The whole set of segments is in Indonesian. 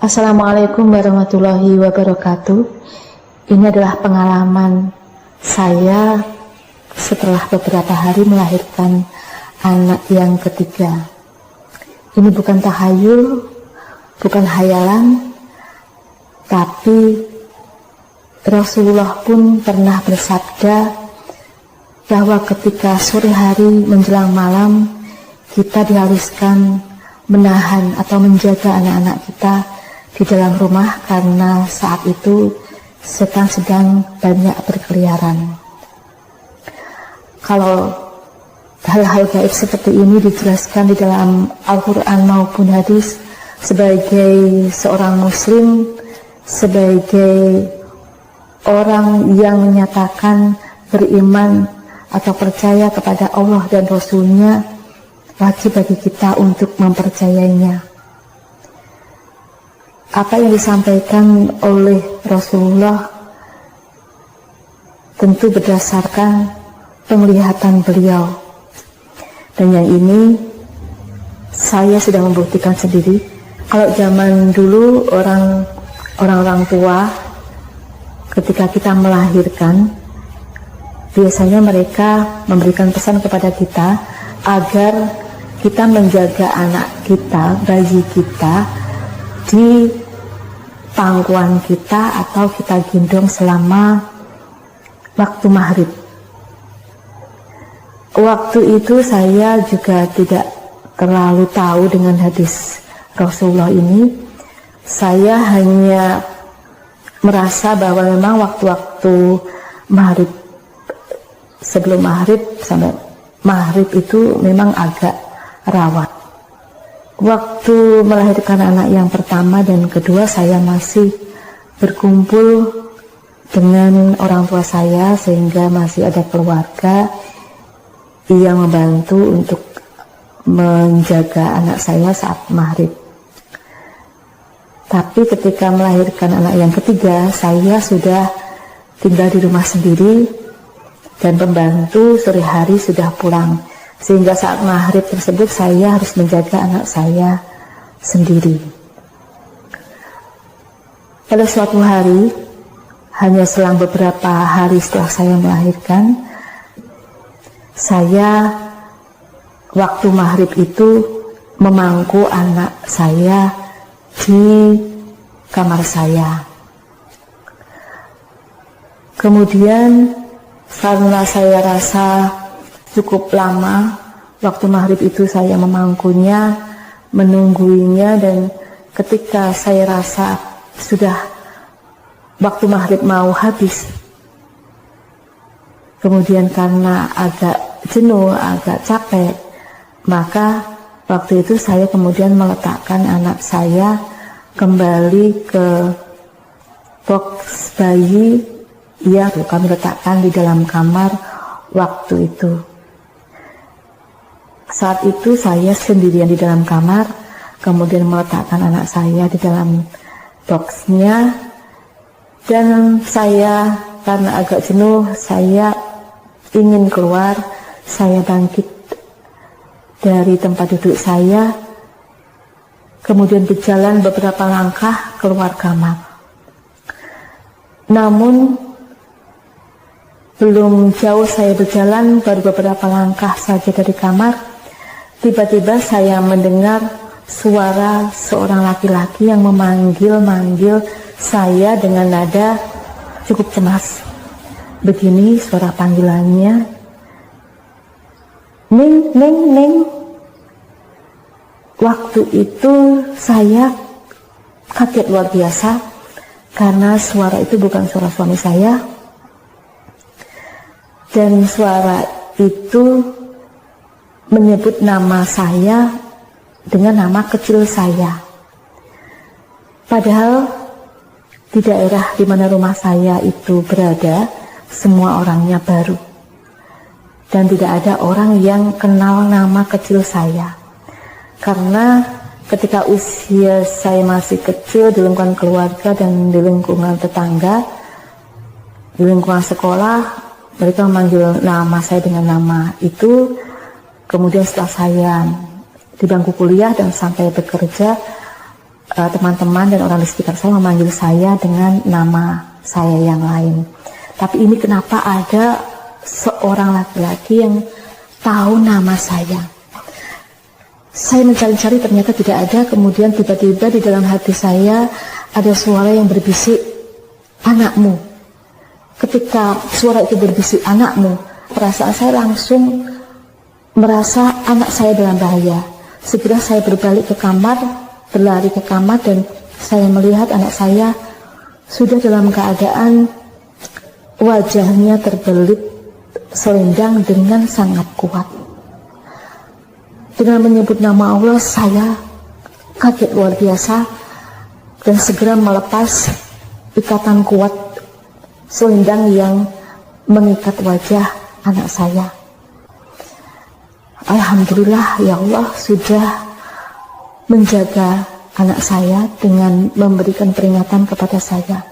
Assalamualaikum warahmatullahi wabarakatuh. Ini adalah pengalaman saya setelah beberapa hari melahirkan anak yang ketiga. Ini bukan tahayul, bukan hayalan, tapi Rasulullah pun pernah bersabda bahwa ketika sore hari menjelang malam kita diharuskan menahan atau menjaga anak-anak kita di dalam rumah karena saat itu setan sedang banyak berkeliaran. Kalau hal-hal gaib seperti ini dijelaskan di dalam Al-Quran maupun hadis, sebagai seorang muslim, sebagai orang yang menyatakan beriman atau percaya kepada Allah dan Rasul-Nya, wajib bagi kita untuk mempercayainya. Apa yang disampaikan oleh Rasulullah tentu berdasarkan penglihatan beliau, dan yang ini saya sudah membuktikan sendiri. Kalau zaman dulu orang-orang tua ketika kita melahirkan, biasanya mereka memberikan pesan kepada kita agar kita menjaga anak kita, bayi kita, di pangkuan kita atau kita gendong selama waktu maghrib. Waktu itu saya juga tidak terlalu tahu dengan hadis Rasulullah ini. Saya hanya merasa bahwa memang waktu-waktu maghrib, sebelum maghrib sampai maghrib itu memang agak rawan. Waktu melahirkan anak yang pertama dan kedua, saya masih berkumpul dengan orang tua saya, sehingga masih ada keluarga yang membantu untuk menjaga anak saya saat maghrib. Tapi ketika melahirkan anak yang ketiga, saya sudah tinggal di rumah sendiri dan pembantu sore hari sudah pulang, sehingga saat maghrib tersebut saya harus menjaga anak saya sendiri. Pada suatu hari, hanya selang beberapa hari setelah saya melahirkan, saya waktu maghrib itu memangku anak saya di kamar saya. Kemudian karena saya rasa cukup lama waktu maghrib itu saya memangkunya, menungguinya, dan ketika saya rasa sudah waktu maghrib mau habis, kemudian karena agak jenuh, agak capek, maka waktu itu saya kemudian meletakkan anak saya kembali ke box bayi yang kami letakkan di dalam kamar waktu itu. Saat itu saya sendirian di dalam kamar, kemudian meletakkan anak saya di dalam boxnya, dan saya karena agak jenuh, saya ingin keluar. Saya bangkit dari tempat duduk saya, kemudian berjalan beberapa langkah keluar kamar. Namun belum jauh saya berjalan, baru beberapa langkah saja dari kamar, tiba-tiba saya mendengar suara seorang laki-laki yang memanggil-manggil saya dengan nada cukup cemas. Begini suara panggilannya, "Ning, Ning, Ning." Waktu itu saya kaget luar biasa, karena suara itu bukan suara suami saya, dan suara itu menyebut nama saya dengan nama kecil saya. Padahal di daerah di mana rumah saya itu berada, semua orangnya baru, dan tidak ada orang yang kenal nama kecil saya. Karena ketika usia saya masih kecil, di lingkungan keluarga dan di lingkungan tetangga, di lingkungan sekolah, mereka memanggil nama saya dengan nama itu. Kemudian setelah saya di bangku kuliah dan sampai bekerja, teman-teman dan orang di sekitar saya memanggil saya dengan nama saya yang lain. Tapi ini kenapa ada seorang laki-laki yang tahu nama saya? Saya mencari-cari, ternyata tidak ada. Kemudian tiba-tiba di dalam hati saya ada suara yang berbisik, anakmu. Ketika suara itu berbisik, anakmu, perasaan saya langsung merasa anak saya dalam bahaya. Segera saya berbalik ke kamar, berlari ke kamar, dan saya melihat anak saya sudah dalam keadaan wajahnya terbelit selendang dengan sangat kuat. Dengan menyebut nama Allah, saya kaget luar biasa dan segera melepas ikatan kuat selendang yang mengikat wajah anak saya. Alhamdulillah, ya Allah sudah menjaga anak saya dengan memberikan peringatan kepada saya.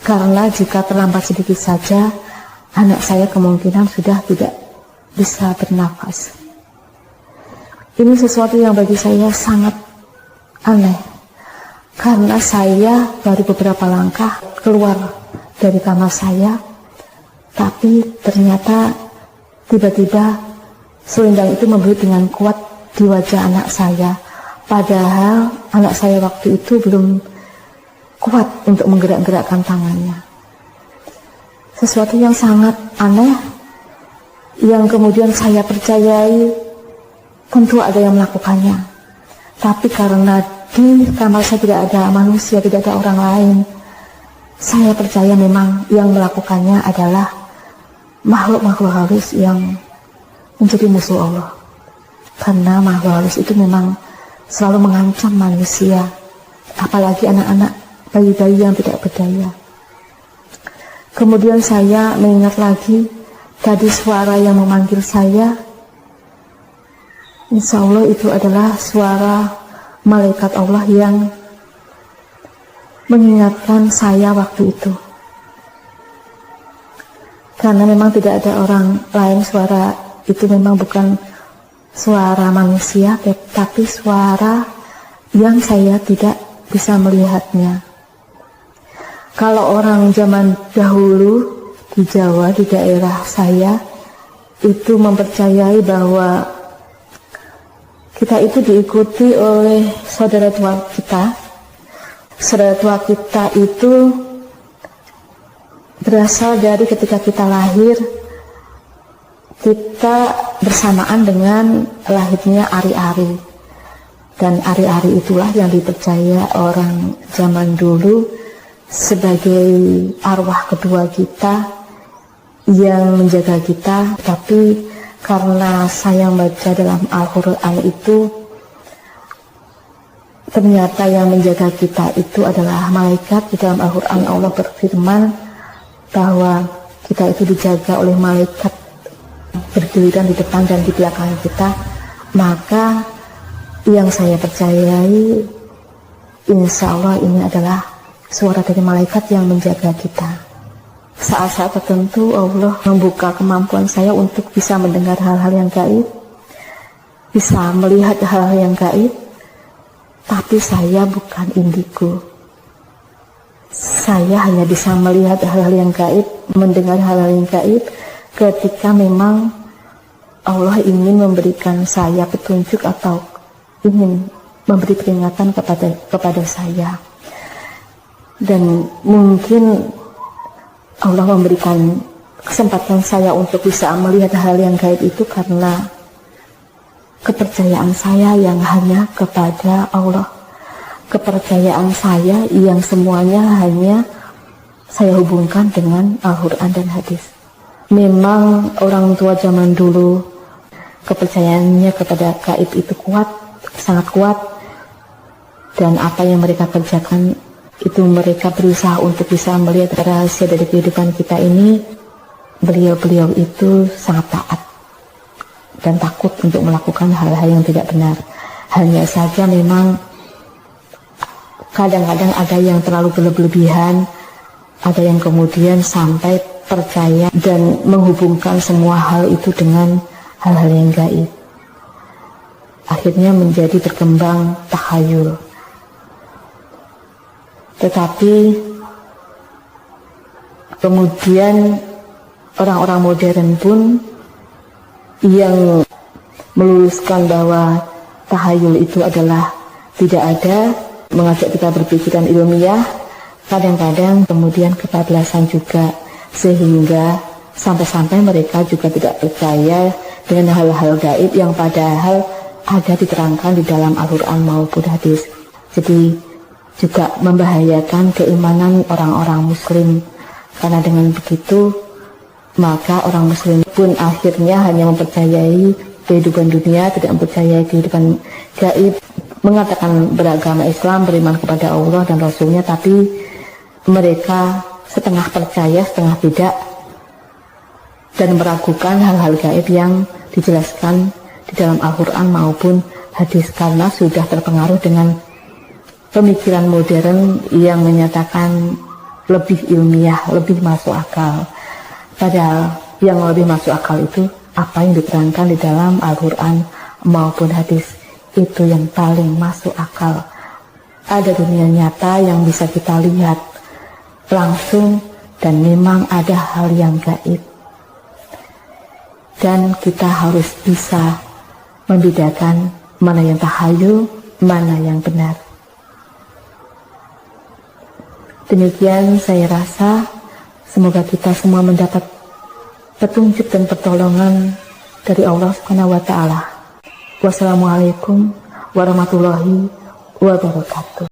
Karena jika terlambat sedikit saja, anak saya kemungkinan sudah tidak bisa bernafas. Ini sesuatu yang bagi saya sangat aneh, karena saya baru beberapa langkah keluar dari kamar saya, tapi ternyata tiba-tiba selendang itu membelit dengan kuat di wajah anak saya. Padahal anak saya waktu itu belum kuat untuk menggerak-gerakkan tangannya. Sesuatu yang sangat aneh, yang kemudian saya percayai tentu ada yang melakukannya. Tapi karena di kamar saya tidak ada manusia, tidak ada orang lain, saya percaya memang yang melakukannya adalah makhluk-makhluk halus yang menjadi musuh Allah. Karena makhluk halus itu memang selalu mengancam manusia, apalagi anak-anak, bayi-bayi yang tidak berdaya. Kemudian saya mengingat lagi tadi suara yang memanggil saya. Insya Allah itu adalah suara malaikat Allah yang mengingatkan saya waktu itu. Karena memang tidak ada orang lain, suara itu memang bukan suara manusia, tetapi suara yang saya tidak bisa melihatnya. Kalau orang zaman dahulu di Jawa, di daerah saya, itu mempercayai bahwa kita itu diikuti oleh saudara tua kita. Saudara tua kita itu berasal dari ketika kita lahir, kita bersamaan dengan lahirnya ari-ari. Dan ari-ari itulah yang dipercaya orang zaman dulu sebagai arwah kedua kita yang menjaga kita. Tapi karena saya membaca dalam Al-Quran itu, ternyata yang menjaga kita itu adalah malaikat. Di dalam Al-Quran Allah berfirman bahwa kita itu dijaga oleh malaikat berdiri di depan dan di belakang kita. Maka yang saya percayai, insya Allah ini adalah suara dari malaikat yang menjaga kita. Saat-saat tertentu Allah membuka kemampuan saya untuk bisa mendengar hal-hal yang gaib, bisa melihat hal-hal yang gaib, tapi saya bukan indigo. Saya hanya bisa melihat hal-hal yang gaib, mendengar hal-hal yang gaib ketika memang Allah ingin memberikan saya petunjuk atau ingin memberi peringatan kepada saya. Dan mungkin Allah memberikan kesempatan saya untuk bisa melihat hal yang gaib itu karena kepercayaan saya yang hanya kepada Allah. Kepercayaan saya yang semuanya hanya saya hubungkan dengan Al-Quran dan hadis. Memang orang tua zaman dulu kepercayaannya kepada gaib itu kuat, sangat kuat. Dan apa yang mereka kerjakan itu mereka berusaha untuk bisa melihat rahasia dari kehidupan kita ini. Beliau-beliau itu sangat taat dan takut untuk melakukan hal-hal yang tidak benar. Hanya saja memang kadang-kadang ada yang terlalu berlebihan, ada yang kemudian sampai percaya dan menghubungkan semua hal itu dengan hal-hal yang gaib. Akhirnya menjadi berkembang takhayul. Tetapi kemudian orang-orang modern pun yang meluruskan bahwa tahayul itu adalah tidak ada, mengajak kita berpikiran ilmiah, kadang-kadang kemudian kebablasan juga, sehingga sampai-sampai mereka juga tidak percaya dengan hal-hal gaib yang padahal ada diterangkan di dalam Al-Quran maupun hadis. Jadi juga membahayakan keimanan orang-orang muslim, karena dengan begitu maka orang muslim pun akhirnya hanya mempercayai kehidupan dunia, tidak mempercayai kehidupan gaib, mengatakan beragama Islam, beriman kepada Allah dan Rasulnya, tapi mereka setengah percaya, setengah tidak, dan meragukan hal-hal gaib yang dijelaskan di dalam Al-Quran maupun hadis, karena sudah terpengaruh dengan pemikiran modern yang menyatakan lebih ilmiah, lebih masuk akal. Padahal yang lebih masuk akal itu apa yang diterangkan di dalam Al-Quran maupun hadis, itu yang paling masuk akal. Ada dunia nyata yang bisa kita lihat langsung, dan memang ada hal yang gaib, dan kita harus bisa membedakan mana yang tahayul, mana yang benar. Demikian saya rasa, semoga kita semua mendapat petunjuk dan pertolongan dari Allah Subhanahu wa Ta'ala. Wassalamualaikum warahmatullahi wabarakatuh.